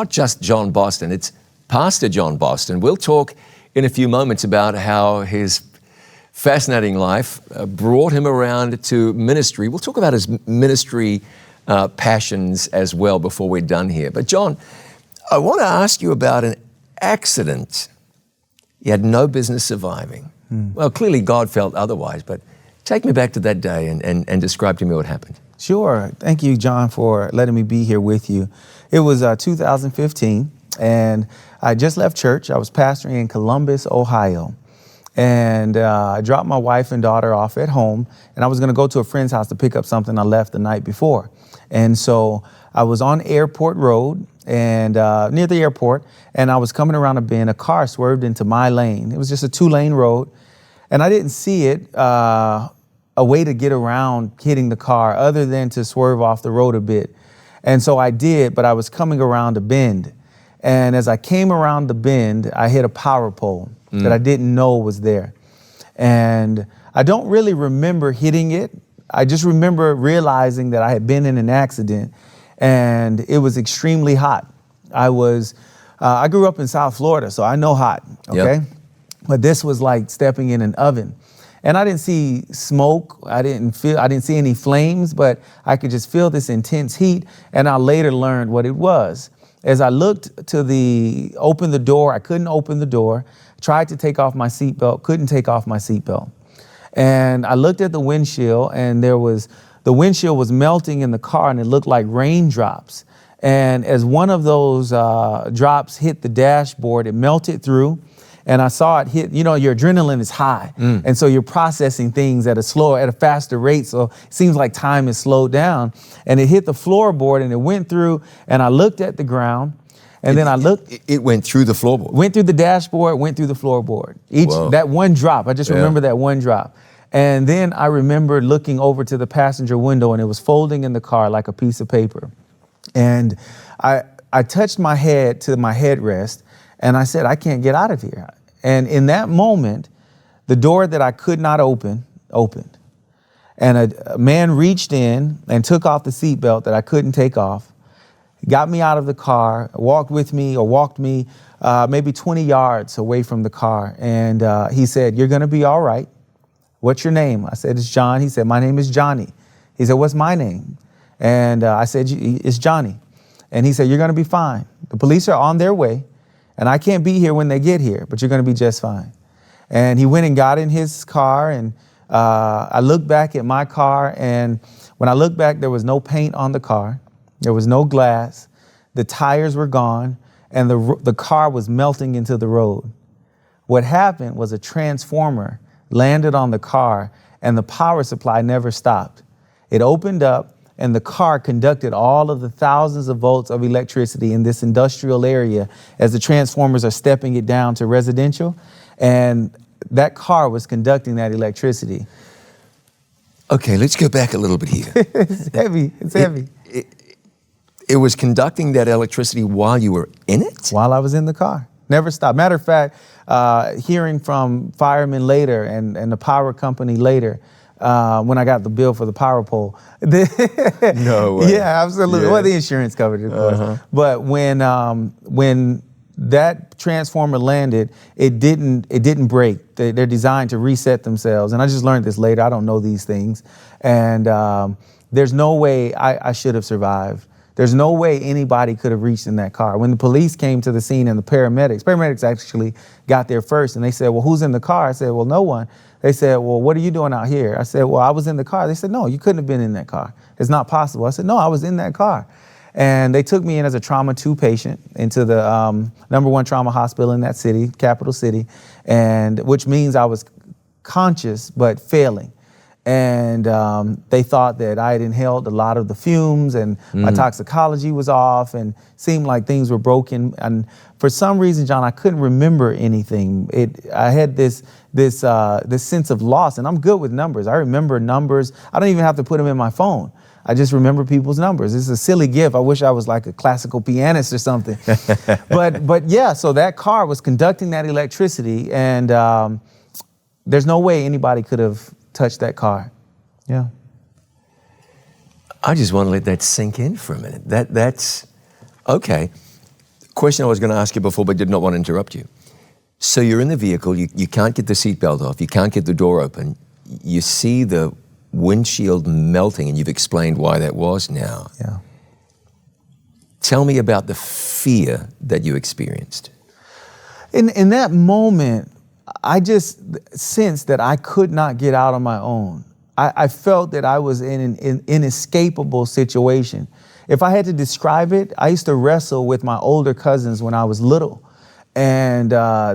Not just John Boston, it's Pastor John Boston. We'll talk in a few moments about how his fascinating life brought him around to ministry. We'll talk about his ministry passions as well before we're done here. But John, I want to ask you about an accident you had no business surviving. Well, clearly God felt otherwise, but take me back to that day and describe to me what happened. Sure. Thank you, John, for letting me be here with you. It was 2015, and I just left church. I was pastoring in Columbus, Ohio. And I dropped my wife and daughter off at home, and I was going to go to a friend's house to pick up something I left the night before. And so I was on Airport Road and near the airport, and I was coming around a bend. A car swerved into my lane. It was just a 2-lane road, and I didn't see it a way to get around hitting the car other than to swerve off the road a bit. And so I did, but I was coming around a bend. And as I came around the bend, I hit a power pole that I didn't know was there. And I don't really remember hitting it. I just remember realizing that I had been in an accident and it was extremely hot. I grew up in South Florida, so I know hot, okay? Yep. But this was like stepping in an oven. And I didn't see smoke, I didn't see any flames, but I could just feel this intense heat. And I later learned what it was. As I looked to open the door, I couldn't open the door. Tried to take off my seatbelt, couldn't take off my seatbelt. And I looked at the windshield, and the windshield was melting in the car, and it looked like raindrops. And as one of those drops hit the dashboard, it melted through. And I saw it hit, your adrenaline is high. And so you're processing things at a faster rate. So it seems like time is slowed down. And it hit the floorboard and it went through, and I looked at the ground. And then I looked. It went through the floorboard? Went through the dashboard, went through the floorboard. That one drop, I just remember that one drop. And then I remember looking over to the passenger window, and it was folding in the car like a piece of paper. And I touched my head to my headrest, and I said, I can't get out of here. And in that moment, the door that I could not open, opened. And a man reached in and took off the seatbelt that I couldn't take off, got me out of the car, walked me maybe 20 yards away from the car. And he said, "You're going to be all right. What's your name?" I said, "It's John." He said, "My name is Johnny." He said, "What's my name?" And I said, "It's Johnny." And he said, "You're going to be fine. The police are on their way. And I can't be here when they get here, but you're going to be just fine." And he went and got in his car, and I looked back at my car, and when I looked back, there was no paint on the car. There was no glass. The tires were gone, and the car was melting into the road. What happened was a transformer landed on the car, and the power supply never stopped. It opened up, and the car conducted all of the thousands of volts of electricity in this industrial area as the transformers are stepping it down to residential. And that car was conducting that electricity. Okay, let's go back a little bit here. It's heavy. It's heavy. It was conducting that electricity while you were in it? While I was in the car. Never stopped. Matter of fact, hearing from firemen later and the power company later, when I got the bill for the power pole. No way. Yeah, absolutely. Yeah. Well, the insurance covered it, of course. But when that transformer landed, it didn't break. They're designed to reset themselves. And I just learned this later. I don't know these things. And there's no way I should have survived. There's no way anybody could have reached in that car. When the police came to the scene and the paramedics actually got there first, and they said, "Well, who's in the car?" I said, "Well, no one." They said, "Well, what are you doing out here?" I said, "Well, I was in the car." They said, "No, you couldn't have been in that car. It's not possible." I said, "No, I was in that car." And they took me in as a trauma 2 patient into the #1 trauma hospital in that city, capital city, and which means I was conscious but failing. And they thought that I had inhaled a lot of the fumes, and my toxicology was off, and seemed like things were broken. And for some reason, John, I couldn't remember anything. I had this sense of loss, and I'm good with numbers. I remember numbers. I don't even have to put them in my phone. I just remember people's numbers. It's a silly gift. I wish I was like a classical pianist or something. but yeah, so that car was conducting that electricity, and there's no way anybody could have touched that car. Yeah. I just want to let that sink in for a minute. That's okay. question I was going to ask you before, but did not want to interrupt you. So you're in the vehicle, you can't get the seatbelt off, you can't get the door open, you see the windshield melting, and you've explained why that was now. Yeah. Tell me about the fear that you experienced. In that moment, I just sensed that I could not get out on my own. I felt that I was in an inescapable situation. If I had to describe it, I used to wrestle with my older cousins when I was little. And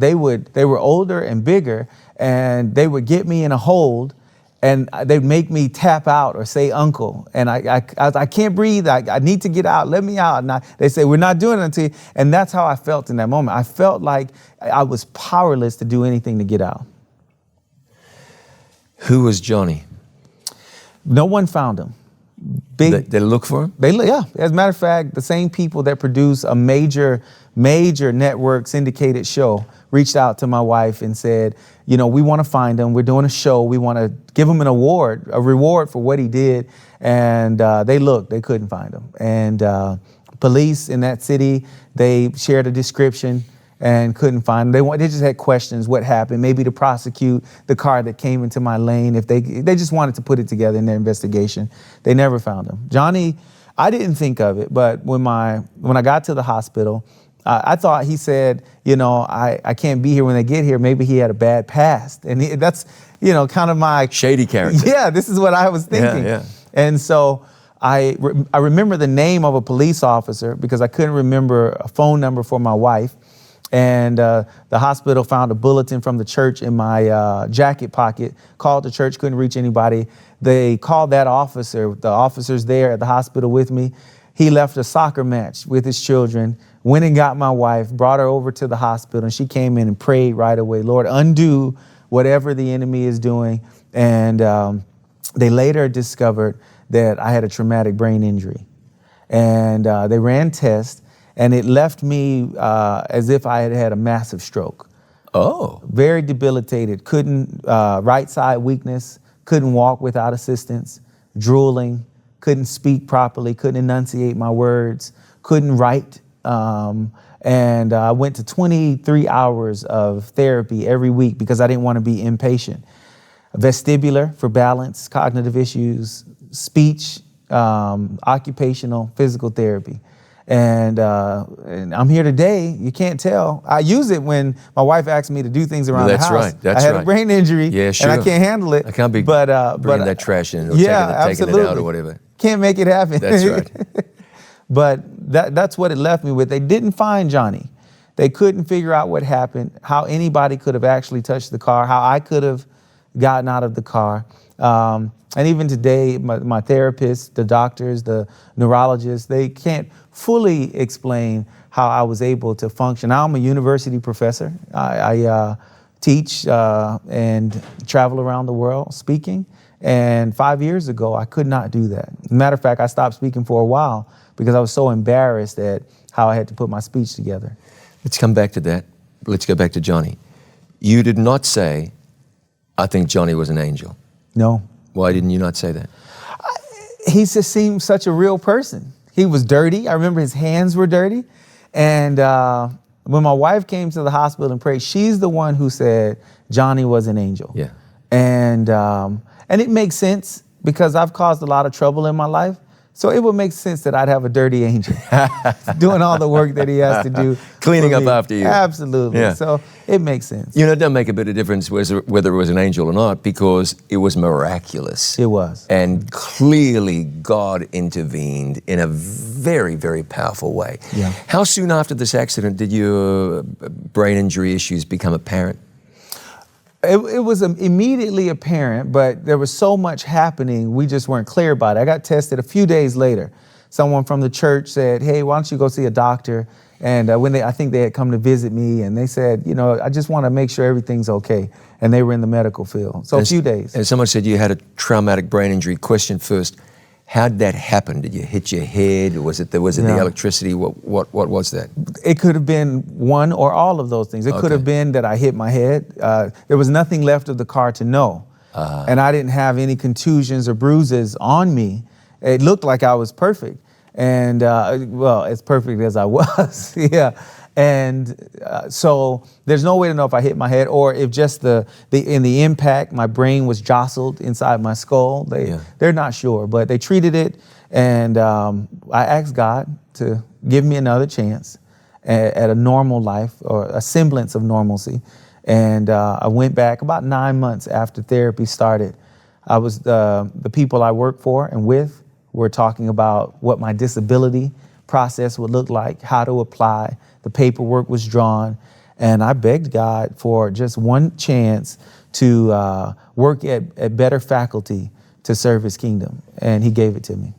they were older and bigger, and they would get me in a hold, and they'd make me tap out or say uncle. And I can't breathe, I need to get out, let me out. And they say, we're not doing it until you. And that's how I felt in that moment. I felt like I was powerless to do anything to get out. Who was Johnny? No one found him. They look for him? Yeah. As a matter of fact, the same people that produce a major network syndicated show reached out to my wife and said, we want to find him. We're doing a show. We want to give him a reward for what he did. And they couldn't find him. And police in that city, they shared a description and couldn't find him. They just had questions, what happened, maybe to prosecute the car that came into my lane. If they just wanted to put it together in their investigation. They never found him. Johnny, I didn't think of it, but when I got to the hospital, I thought he said, I can't be here when they get here. Maybe he had a bad past. And that's, kind of my... Shady character. Yeah, this is what I was thinking. Yeah. And so I remember the name of a police officer because I couldn't remember a phone number for my wife. And the hospital found a bulletin from the church in my jacket pocket, called the church, couldn't reach anybody. They called that officer, the officer's there at the hospital with me. He left a soccer match with his children, went and got my wife, brought her over to the hospital, and she came in and prayed right away, Lord, undo whatever the enemy is doing. And they later discovered that I had a traumatic brain injury. And they ran tests. And it left me as if I had had a massive stroke. Oh. Very debilitated. Couldn't, right side weakness, couldn't walk without assistance, drooling, couldn't speak properly, couldn't enunciate my words, couldn't write. And I went to 23 hours of therapy every week because I didn't want to be inpatient. Vestibular for balance, cognitive issues, speech, occupational, physical therapy. And I'm here today. You can't tell. I use it when my wife asks me to do things around the house. That's right. I had a brain injury, yeah, sure. and I can't handle it. I can't be bringing that trash in or taking it out or whatever. Can't make it happen. That's right. But that's what it left me with. They didn't find Johnny. They couldn't figure out what happened, how anybody could have actually touched the car, how I could have gotten out of the car. And even today, my therapist, the doctors, the neurologists, they can't fully explain how I was able to function. Now I'm a university professor. I teach and travel around the world speaking. And 5 years ago, I could not do that. Matter of fact, I stopped speaking for a while because I was so embarrassed at how I had to put my speech together. Let's come back to that. Let's go back to Johnny. You did not say, I think Johnny was an angel. No. Why didn't you not say that? He just seemed such a real person. He was dirty. I remember his hands were dirty. And when my wife came to the hospital and prayed, she's the one who said Johnny was an angel. Yeah. And it makes sense because I've caused a lot of trouble in my life. So it would make sense that I'd have a dirty angel doing all the work that he has to do. Cleaning up after you. Absolutely. Yeah. So it makes sense. It doesn't make a bit of difference whether it was an angel or not because it was miraculous. It was. And clearly God intervened in a very, very powerful way. Yeah. How soon after this accident did your brain injury issues become apparent? It was immediately apparent, but there was so much happening, we just weren't clear about it. I got tested a few days later. Someone from the church said, hey, why don't you go see a doctor? And I think they had come to visit me, and they said, I just want to make sure everything's okay. And they were in the medical field. So a few days. And someone said you had a traumatic brain injury. Question first, how did that happen? Did you hit your head? Was it the electricity? What was that? It could have been one or all of those things. It could have been that I hit my head. There was nothing left of the car to know. And I didn't have any contusions or bruises on me. It looked like I was perfect. And well, as perfect as I was, yeah. And so there's no way to know if I hit my head or if just in the impact, my brain was jostled inside my skull. They're not sure, but they treated it. And I asked God to give me another chance at a normal life or a semblance of normalcy. And I went back about 9 months after therapy started. I was the people I work for and with were talking about what my disability process would look like, how to apply. The paperwork was drawn, and I begged God for just one chance to work at better faculty to serve His kingdom, and He gave it to me.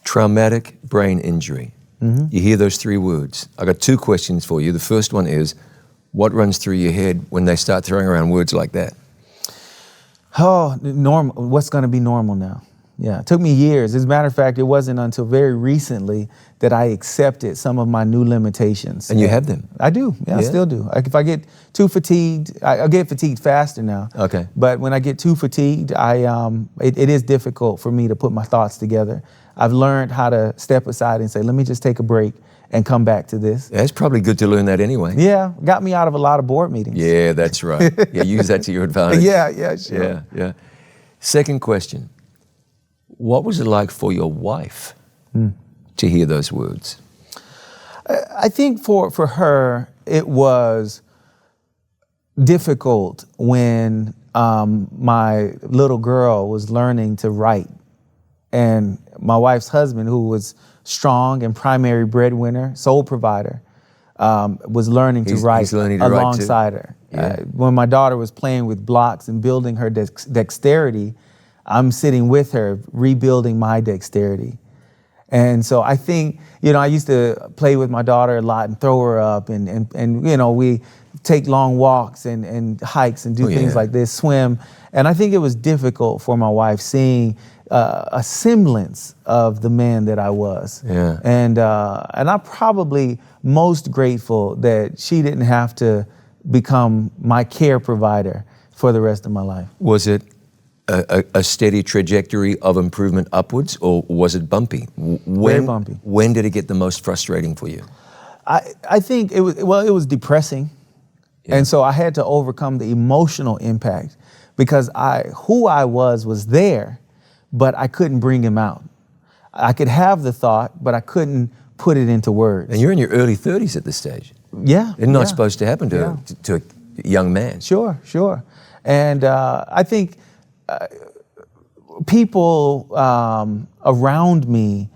Traumatic brain injury. Mm-hmm. You hear those three words. I got two questions for you. The first one is, what runs through your head when they start throwing around words like that? Oh, normal. What's going to be normal now? Yeah, it took me years. As a matter of fact, it wasn't until very recently that I accepted some of my new limitations. And you have them? I do. Yeah, I still do. Like if I get too fatigued, I get fatigued faster now. Okay. But when I get too fatigued, it is difficult for me to put my thoughts together. I've learned how to step aside and say, let me just take a break and come back to this. Yeah, it's probably good to learn that anyway. Yeah, got me out of a lot of board meetings. Yeah, that's right. Yeah, use that to your advantage. Yeah, sure. Yeah. Second question. What was it like for your wife to hear those words? I think for her, it was difficult when my little girl was learning to write. And my wife's husband, who was strong and primary breadwinner, sole provider, was learning to write alongside her. Yeah. When my daughter was playing with blocks and building her dexterity, I'm sitting with her, rebuilding my dexterity. And so I think, I used to play with my daughter a lot and throw her up and we take long walks and hikes and do things like this, swim. And I think it was difficult for my wife seeing a semblance of the man that I was. Yeah. And I'm probably most grateful that she didn't have to become my care provider for the rest of my life. Was it a steady trajectory of improvement upwards, or was it bumpy? Very bumpy. When did it get the most frustrating for you? I think it was depressing. Yeah. And so I had to overcome the emotional impact because who I was there, but I couldn't bring him out. I could have the thought, but I couldn't put it into words. And you're in your early 30s at this stage. Yeah. It's not supposed to happen to a young man. Sure. And I think people around me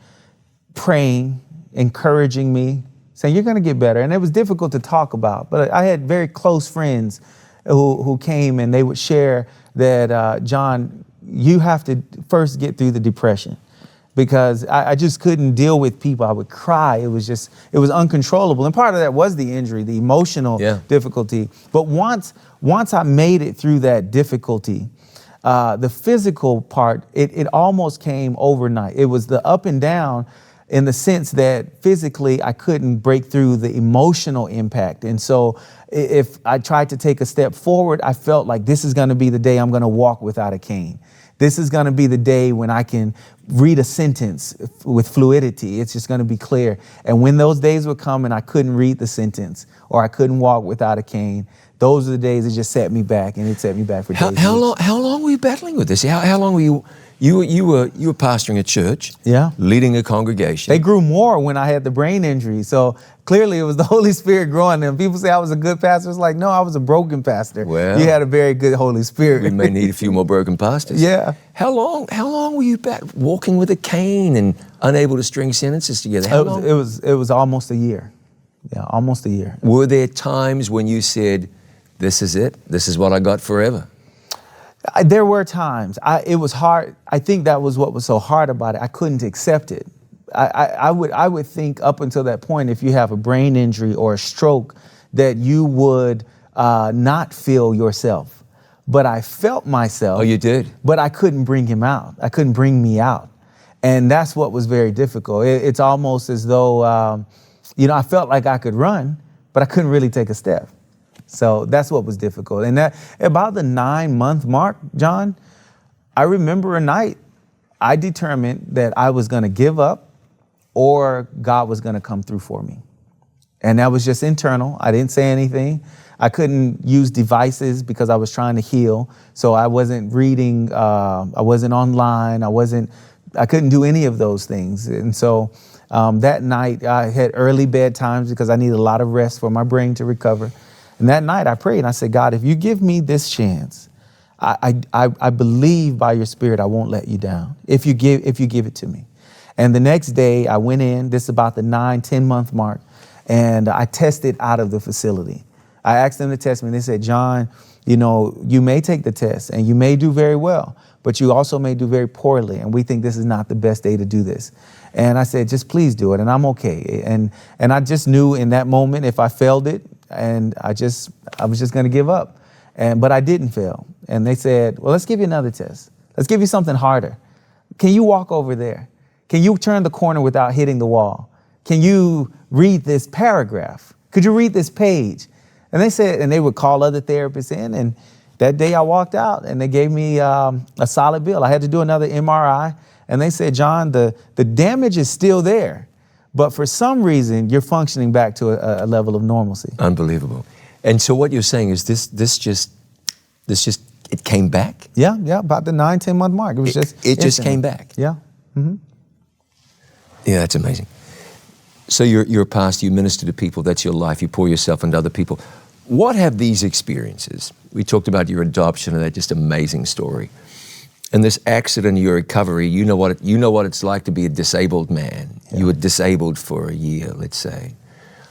praying, encouraging me, saying, you're going to get better. And it was difficult to talk about, but I had very close friends who came and they would share that, John, you have to first get through the depression, because I just couldn't deal with people. I would cry. It was uncontrollable. And part of that was the injury, the emotional difficulty. But once I made it through that difficulty, the physical part, it almost came overnight. It was the up and down in the sense that physically I couldn't break through the emotional impact. And so if I tried to take a step forward, I felt like this is going to be the day I'm going to walk without a cane. This is going to be the day when I can read a sentence with fluidity. It's just going to be clear. And when those days would come and I couldn't read the sentence or I couldn't walk without a cane, those are the days that just set me back, and it set me back for days. How long were you battling with this? How long were you were pastoring a church, leading a congregation? They grew more when I had the brain injury. So clearly it was the Holy Spirit growing them. People say I was a good pastor. It's like, no, I was a broken pastor. Well, you had a very good Holy Spirit. We may need a few more broken pastors. Yeah. How long were you back walking with a cane and unable to string sentences together? How long? It was almost a year. Yeah, almost a year. Were there times when you said, this is it? This is what I got forever? There were times. It was hard. I think that was what was so hard about it. I couldn't accept it. I would think up until that point, if you have a brain injury or a stroke, that you would not feel yourself. But I felt myself. Oh, you did? But I couldn't bring him out. I couldn't bring me out. And that's what was very difficult. It's almost as though, I felt like I could run, but I couldn't really take a step. So that's what was difficult. And that about the 9-month mark, John, I remember a night I determined that I was going to give up or God was going to come through for me. And that was just internal. I didn't say anything. I couldn't use devices because I was trying to heal. So I wasn't reading, I wasn't online, I couldn't do any of those things. And so that night I had early bedtimes because I needed a lot of rest for my brain to recover. And that night I prayed and I said, God, if you give me this chance, I believe by your Spirit I won't let you down if you give it to me. And the next day I went in, this is about the 9-10 month mark, and I tested out of the facility. I asked them to test me and they said, John, you know, you may take the test and you may do very well, but you also may do very poorly. And we think this is not the best day to do this. And I said, just please do it. And I'm okay. And I just knew in that moment, if I failed it, and I was just going to give up. But I didn't fail. And they said, well, let's give you another test. Let's give you something harder. Can you walk over there? Can you turn the corner without hitting the wall? Can you read this paragraph? Could you read this page? And they said, and they would call other therapists in. And that day I walked out and they gave me a solid bill. I had to do another MRI. And they said, John, the damage is still there, but for some reason you're functioning back to a level of normalcy. Unbelievable. And so what you're saying is this just it came back? Yeah, about the 9-10 month mark. It just came back. Yeah. Mm-hmm. Yeah, that's amazing. So you're a pastor, you minister to people, that's your life, you pour yourself into other people. What have these experiences, we talked about your adoption and that just amazing story, and this accident, your recovery, you know what it's like to be a disabled man. Yeah. You were disabled for a year, let's say.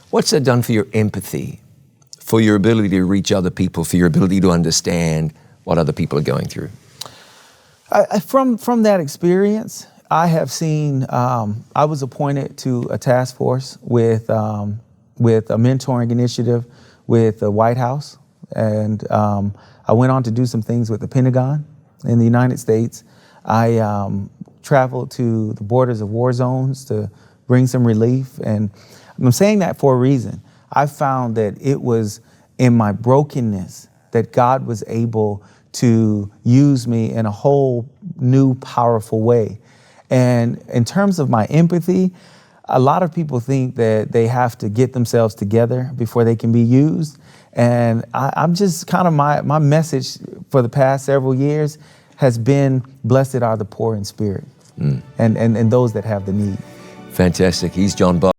What's that done for your empathy, for your ability to reach other people, for your ability to understand what other people are going through? From that experience, I have seen, I was appointed to a task force with a mentoring initiative with the White House. And I went on to do some things with the Pentagon in the United States. I traveled to the borders of war zones to bring some relief. And I'm saying that for a reason. I found that it was in my brokenness that God was able to use me in a whole new, powerful way. And in terms of my empathy, a lot of people think that they have to get themselves together before they can be used. And I'm just kind of, my message for the past several years has been, blessed are the poor in spirit, and those that have the need. Fantastic. He's John Boston.